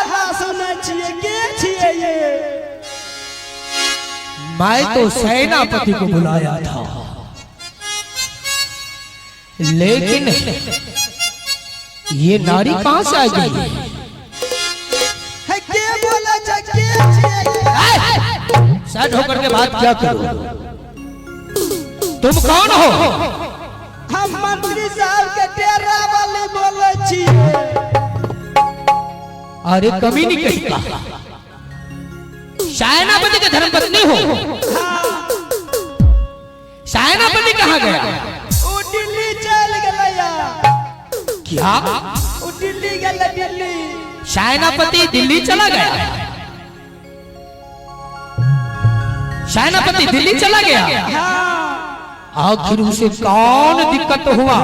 हल्ला सुनै छियै के छियै ये? मैं तो सेनापति को बुलाया था, लेकिन ये नारी कहां से आ गई है? के बोला के छियै? सैड होकर के बात क्या करो? तुम कौन हो? हम मंत्री साहब के डेरा वाले बोले छियै। अरे कमीनी कहीं का, सेनापति के धर्मपत्नी हो? सेनापति कहाँ गया? वो दिल्ली चल गया। क्या? वो दिल्ली गया, दिल्ली। सेनापति दिल्ली चला गया? सेनापति दिल्ली चला गया? आखिर उसे कौन दिक्कत हुआ?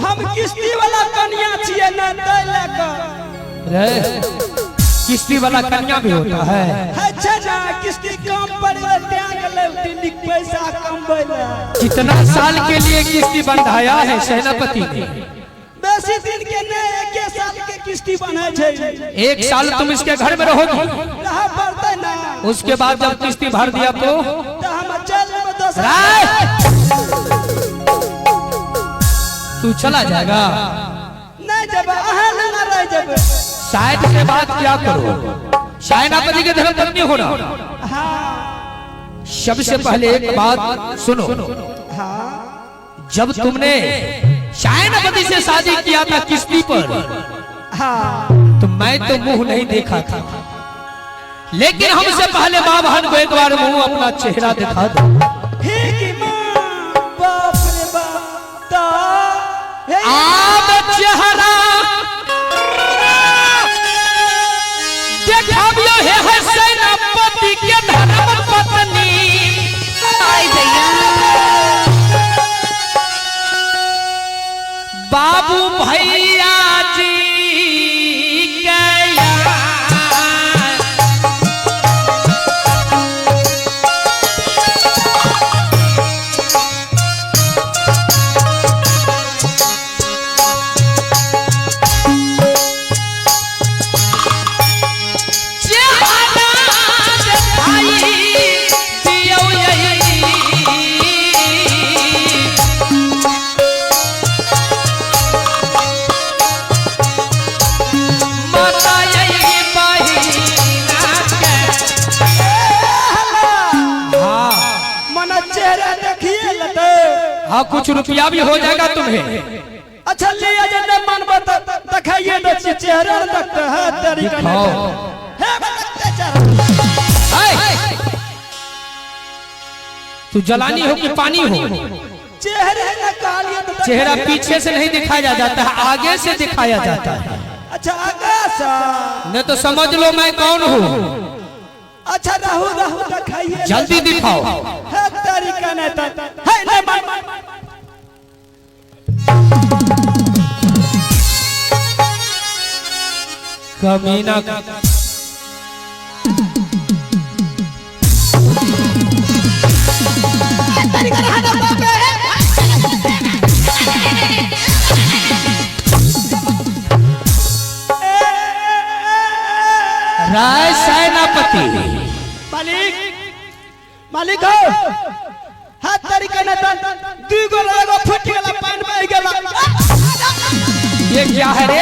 हम किस्ती वाला कन्या छियै ना, तै लेकर। किस्ती वाला कन्या भी होता है? अच्छा ना, किस्ती कम पड़े त्याग ले, दिल्ली पैसा कम बैला। कितना साल के लिए किस्ती बंधाया है सेनापति ने? बेसी दिन के नहीं, एक साल के किस्ती बंधा छै। एक साल तुम इसके घर में रहोगी? रह पड़ते ना। उसके बाद जब किस्ती भर दिया तो हम चल में तू चला जाएगा? नहीं जब अहाँ ना रह जब। शायद से बात क्या करो, सेनापति के धर्मपत्नी होना। सबसे पहले एक बात सुनो, जब तुमने सेनापति से शादी किया था किस्ती पर, तो मैं तो मुंह नहीं देखा था, लेकिन हमसे पहले माँ बहन को एक बार मुंह अपना चेहरा दिखा दो। बाप रे बाप, आप चेहरा देखाबियो है सेनापति के धर्मपत्नी। आई भैया बाबू भैया जी गया। हाँ, कुछ रुपया भी हो जाएगा तुम्हें। अच्छा लिया जने मन बता दिखाइए तो चेहरा लगता है तरीका है बता चेहरा। तू जलानी हो कि पानी हो? चेहरे ना कालिया तो चेहरा पीछे से नहीं दिखाया जाता है, आगे से दिखाया जाता है। अच्छा आगे से नहीं तो समझ लो मैं कौन हूँ। अच्छा रहू रहू दिखाइए, जल्दी दिखाओ। है तरीका नहीं तो है नहीं मन कमीना तरीका रहना बाबे। राय सेनापति मालिक मालिक हो, हाथ तरीका न तो दूगो लगो फुट गेला, पानी बह गेला। ये क्या है रे?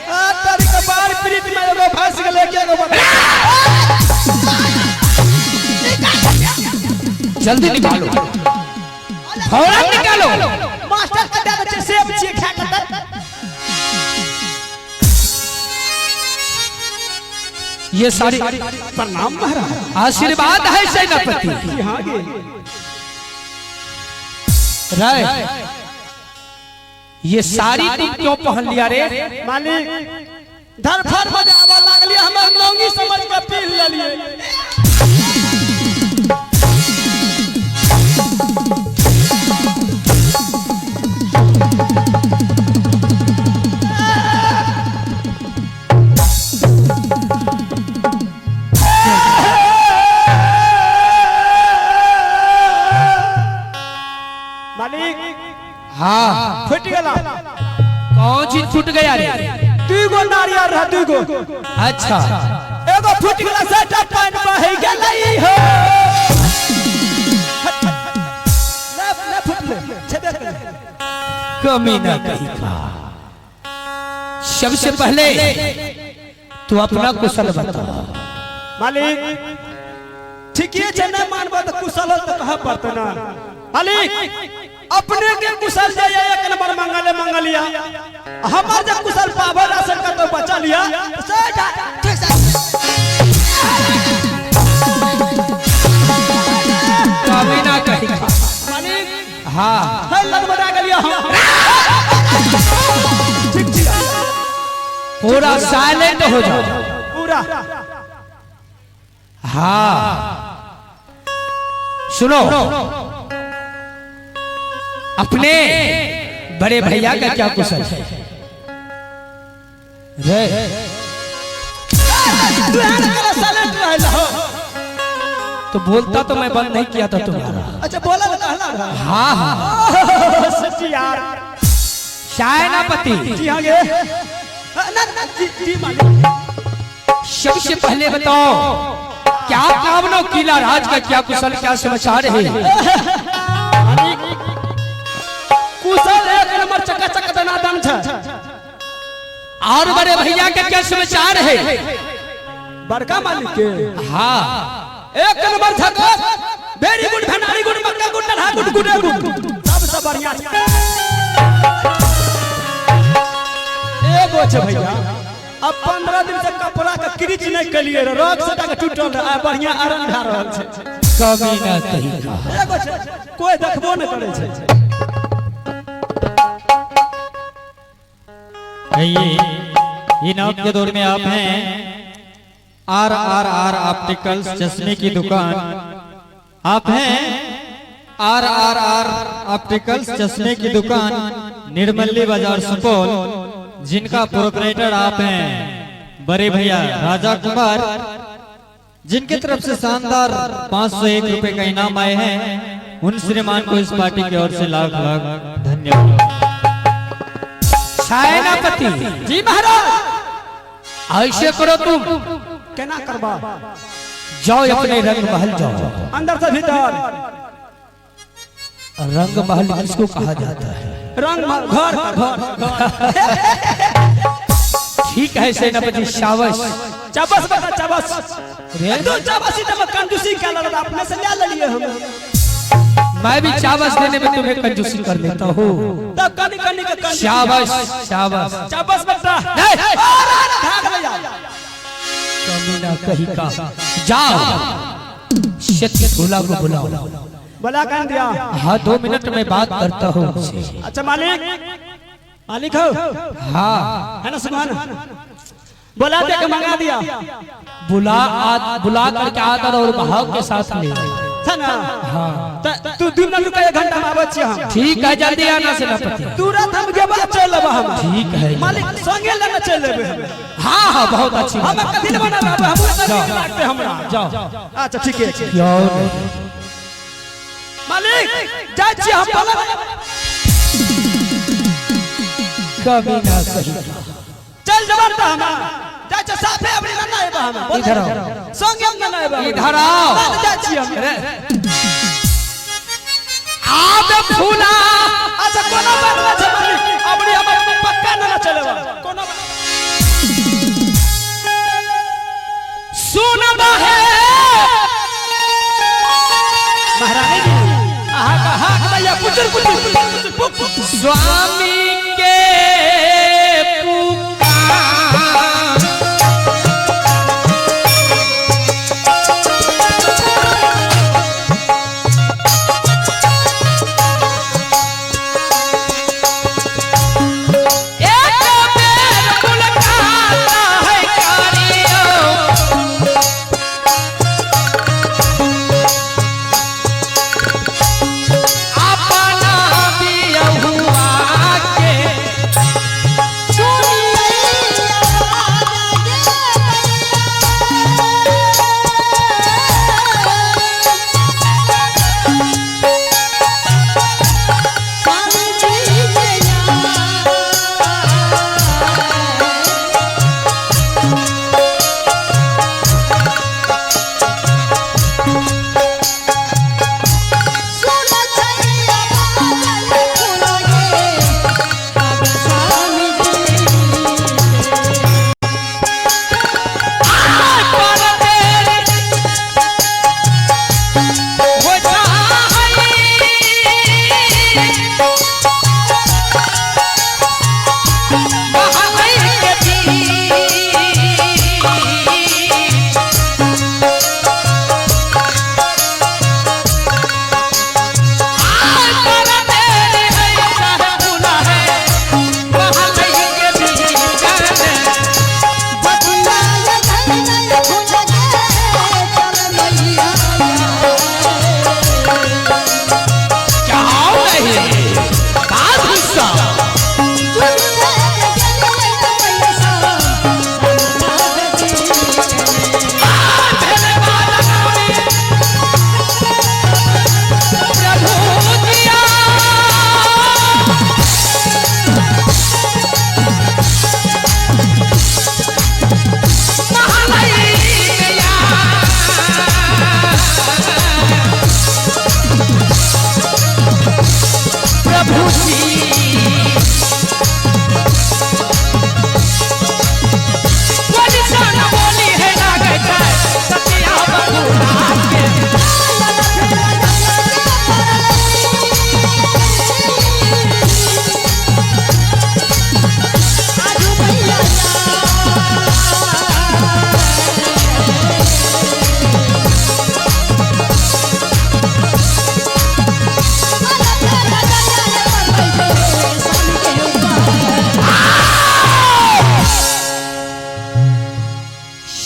हाथ तरीका बार प्रीत में एगो फंस गेले के एगो बता। जल्दी निकालो, फौरन निकालो। मास्टर का दे दे सेब छी खा के। ये सारी प्रणाम महाराज, आशीर्वाद है सेनापति। राय ये साड़ी तुम क्यों पहन लिया रे? मालिक धरफर बजावा लागली, हम नौंगी समझ के पील लेलिए। हाँ फुट गया। कौन चीज छूट गया रे? दुगो नारियल रह दुगो। अच्छा एगो फुट गेला सेटा पानी बह गेलै हो। ले फुट ले छेबे कर। कमी ना कहीं का। सबसे पहले तू अपना कुशल बता। मालिक ठीके छै न मानबो त कुशल त कह पड़त ना। मालिक अपने के कुशल जे एक नंबर मंगलिया हमर जे कुशल पावला से तो बचा लिया से ठीक से कमी ना कहीं का। मालिक हाँ है लगमरा गेलिया हम। ठीक ठीक पूरा साइलेंट हो जाओ पूरा। हाँ सुनो अपने बड़े भैया का क्या कुशल है रे? तो बोलता तो मैं बंद नहीं किया था तुम्हारा। अच्छा बोला ना कहला। हाँ हाँ सच्ची यार शायनापति जी हाँ गे ना जी मालिक। सबसे पहले बताओ क्या कामनो किला राज का क्या कुशल क्या समाचार है? कुशल एक नंबर चकाचक दनादन छ। और बड़े भैया का क्या समाचार है? बड़का मालिक के हाँ एक नंबर झको वेरी गुड भनारी गुड मक्का गुड नहा गुड गुड सब बढ़िया छै। एगो छै भैया अब 15 दिन से कपड़ा का क्रीच नहीं कलिए रग सटा के टूटल है बढ़िया आराम भा रहल छै। कभी ना कहीं का। एगो छै कोई देखबो नहीं करे छै। इनाम के दौर में आप हैं RRR ऑप्टिकल्स चश्मे की दुकान। आप हैं RRR ऑप्टिकल्स चश्मे की दुकान निर्मली बाजार सुपौल, जिनका प्रोपराइटर आप हैं बड़े भैया राजा कुमार, जिनके तरफ से शानदार 501 रुपए का इनाम आए हैं। उन श्रीमान को इस पार्टी की ओर से लाख लाख धन्यवाद। शायनापति जी महाराज ऐसे करो तुम केना करबा। जाओ अपने रंग महल जाओ। अंदर से भीतर रंग महल किसको कहा जाता है? रंग घर ठीक है सेनापति शाबाश। चाबस बता चाबस तू चाबसी तो कंजूसी क्या लगा अपने से ले लिए हम। मैं भी चाबस देने में तुम्हें कंजूसी कर लेता हूँ। तब कनी कनी का कंजूसी शाबाश शाबाश। चाबस बता भाग भैया कमी ना कहीं का। जाओ सत्य भोला को बुलाओ। बोला कर दिया। हाँ 2 मिनट में बात करता हूँ। अच्छा मालिक मालिक हो हाँ है ना सुमान बोला दे के मंगा दिया। बुला करके आदर और भाव के साथ ले था ना। हाँ तू 2 मिनट रुक 1 घंटा में आवे छी हम। ठीक है जल्दी आना सेनापति। तुरंत हम के बाद चल लेबा हम। ठीक है मालिक संगे लेना चल लेबे हम। हाँ हाँ बहुत अच्छी हम कथि बना रहा हम लागते हमरा। जाओ अच्छा ठीक है क्यों मालिक जाय छी हम बोला कभी ना कहीं। चल जवान त हम जाय छ साफे अपनी ना आबा हम। इधर आओ संगे हम ना आबा। इधर आओ। जाय छी हम। आब फूला। अच्छा कोनो बात ना छ मालिक अपनी हमर पक्का ना चलेबा कोनो सुन बहे महारानी जी आहा का हाथ भैया पुचुर पुचुर स्वामी के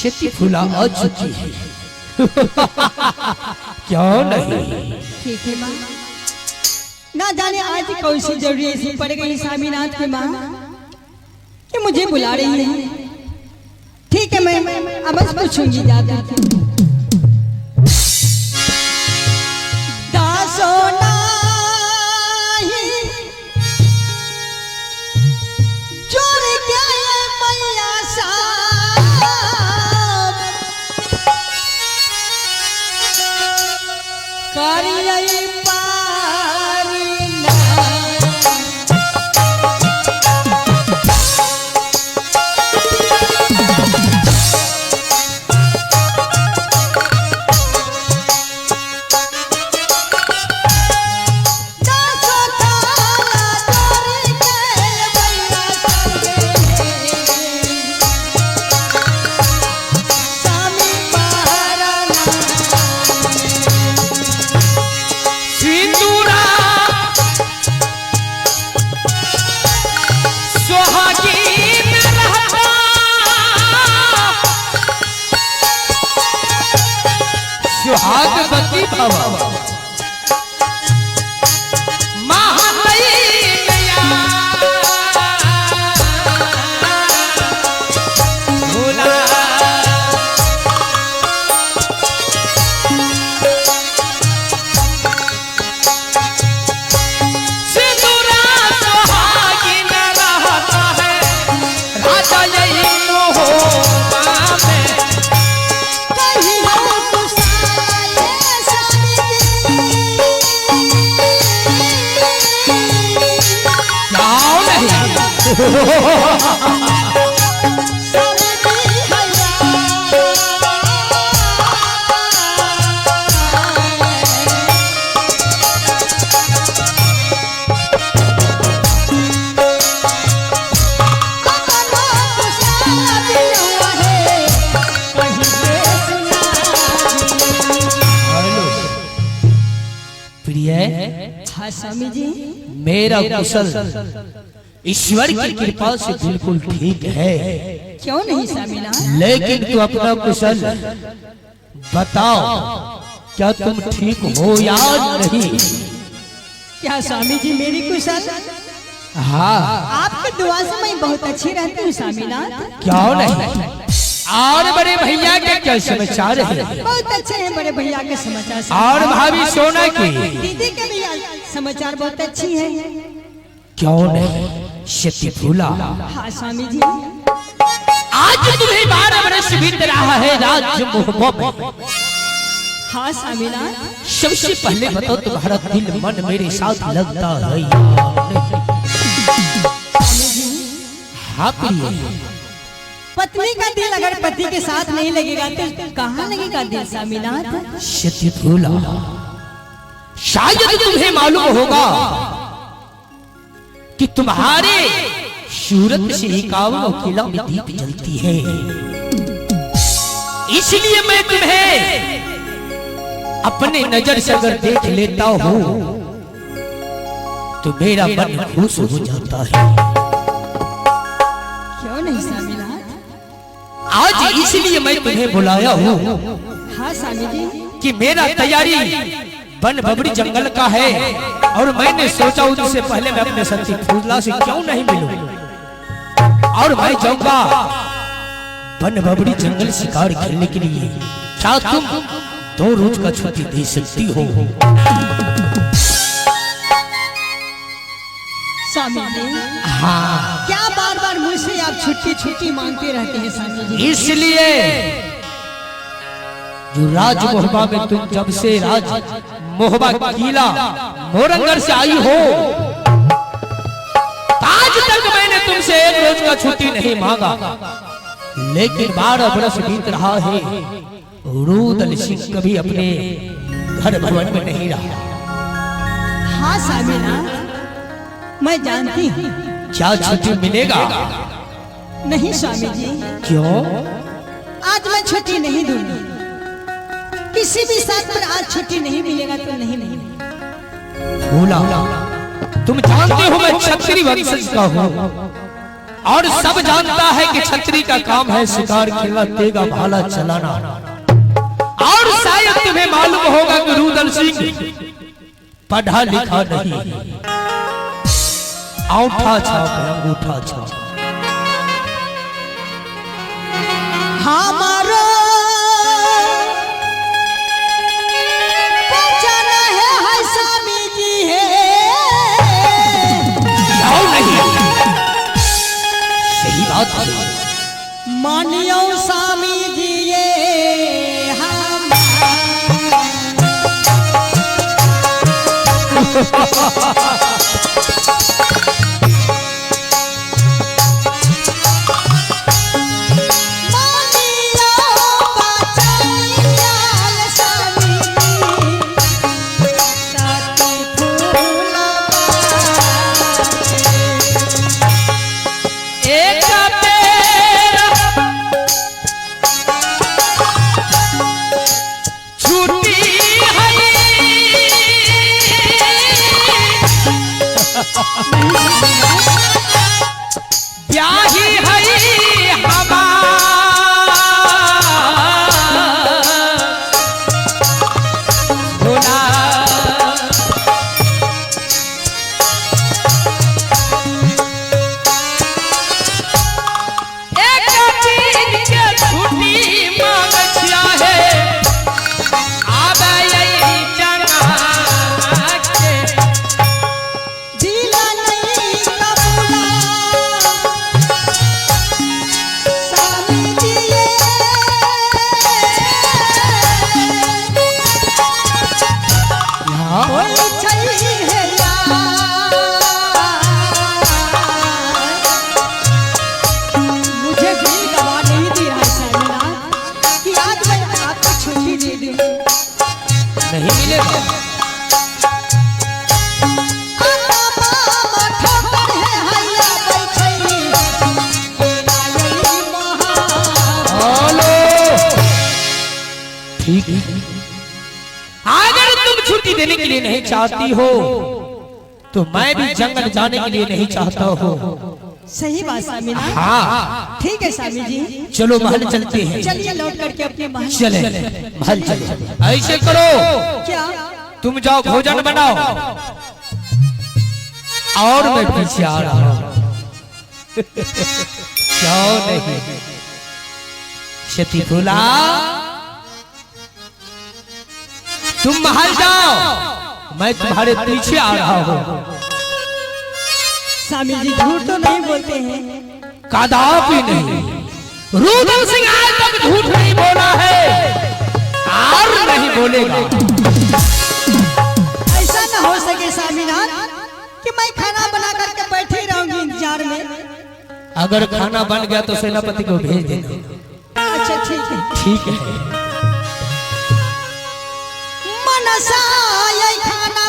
क्षति फूला आ चुकी है। क्यों नहीं? ठीक है माँ। ना जाने आज कौन सी जरूरी ऐसी पड़ गई स्वामीनाथ की माँ कि मुझे बुला रही है। ठीक है मैं अब बस पूछूंगी जाकर के। दासो नाही जोर के मैया साहब करिए पारी ना। सुहागवती भव महालैया भोला सिंदूरा सुहागिन रहता है राजा यही हो में हाँ स्वामी जी मेरा कुशल ईश्वर की कृपा से बिल्कुल ठीक है। क्यों नहीं स्वामीनाथ? लेकिन तू अपना कुशल बताओ, क्या तुम ठीक हो या नहीं? क्या स्वामी जी मेरी कुशल? हाँ। आपकी दुआ से मैं बहुत अच्छी रहती हूँ स्वामीनाथ। क्यों नहीं? और बड़े भैया के क्या समाचार है? बहुत अच्छे हैं बड़े भैया के समाचार। और भाभी सोना की दीदी के भी समाचार बहुत अच्छी है। क्यों नहीं? क्षति फूला। हाँ स्वामी जी आज तुम्हें 12 वर्ष बीत रहा है राज्य मोहब्बत में। हाँ स्वामीनाथ। सबसे पहले बताओ तुम्हारा दिल मन मेरे साथ लगता है या नहीं? हाँ प्रिय। पत्नी का दिल अगर पति के साथ नहीं लगेगा तो कहाँ लगेगा दिल स्वामीनाथ? क्षति फूला। शायद तुम्हें मालूम होगा कि तुम्हारे सूरत से 51 किला में दीप जलती है, इसलिए मैं तुम्हें अपने नजर से अगर देख लेता हूँ तो मेरा मन खुश हो जाता है। क्यों नहीं स्वामीनाथ? आज इसलिए मैं तुम्हें बुलाया हूँ हाँ स्वामी जी कि मेरा तैयारी बन बबड़ी जंगल का है और मैंने सोचा उससे पहले मैं अपने सती फूला से क्यों नहीं मिलूं, और मैं जाऊंगा बन बबड़ी जंगल शिकार खेलने के लिए। क्या तुम 2 रोज का छुट्टी दे सकती हो? स्वामी जी हाँ। क्या बार बार मुझसे आप छुट्टी छुट्टी मांगते रहते हैं स्वामी जी? इसलिए जो राज मोहबा में तुम जब से राज मोहबा किला मोरंगर से आई हो आज तक मैंने तुमसे 1 रोज का छुट्टी नहीं मांगा, लेकिन 12 वर्ष बीत रहा है रुदल सिंह कभी अपने घर भवन में नहीं रहा। हाँ स्वामीनाथ मैं जानती हूँ। क्या छुट्टी मिलेगा? नहीं स्वामी जी। क्यों? आज मैं छुट्टी नहीं दूंगी। किसी भी साथ पर आज छुट्टी नहीं मिलेगा तो नहीं फूला, तुम जानते हो मैं क्षत्रिय वंशज का हूँ और सब जानता है कि छतरी का काम है शिकार खेलना, तेगा भाला चलाना। और शायद तुम्हें मालूम होगा कि रुदल सिंह पढ़ा लिखा नहीं, अंगूठा छाप है, अंगूठा छाप। हमारो पहचाना है स्वामी जी है, नहीं सही बात है। मानियो स्वामी जी ये ठीक है। अगर तुम छुट्टी देने के लिए नहीं चाहती हो तो मैं भी जंगल जाने के लिए नहीं चाहता हूँ। सही बात स्वामी। हाँ ठीक है स्वामी जी, चलो महल चलते हैं। चलिए लौट करके अपने महल चले महल चले। ऐसे करो, क्या तुम जाओ भोजन बनाओ और मैं पीछे आ रहा हूँ। क्यों नहीं शतिफुला, तुम महल जाओ, मैं तुम्हारे पीछे आ रहा हूँ। स्वामी जी झूठ तो नहीं बोलते हैं? कदापि नहीं। रुदल सिंह आज तक झूठ नहीं बोला है और नहीं बोलेगा। ऐसा न हो सके स्वामीनाथ कि मैं खाना बना करके बैठी रहूंगी इंतजार में। अगर खाना बन गया तो सेनापति को भेज देना। अच्छा ठीक है। ठीक है। मनसा ये खाना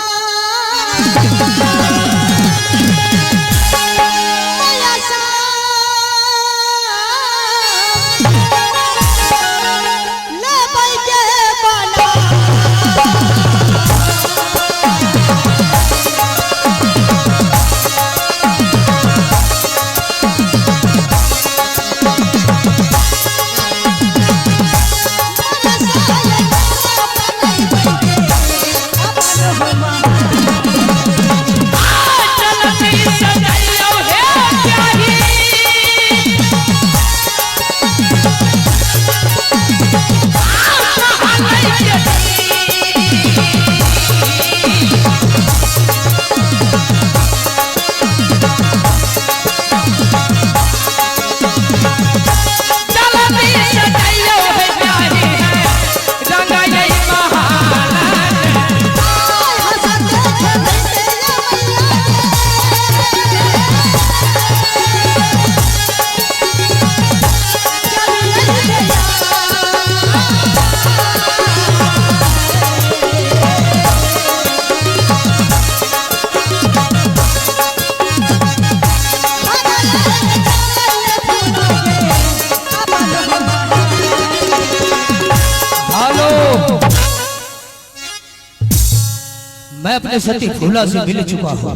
मैं अपने सती फूला से मिल चुका हूँ,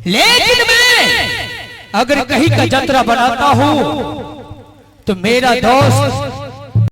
लेकिन मैं अगर कहीं का जतरा बनाता हूँ तो मेरा दोस्त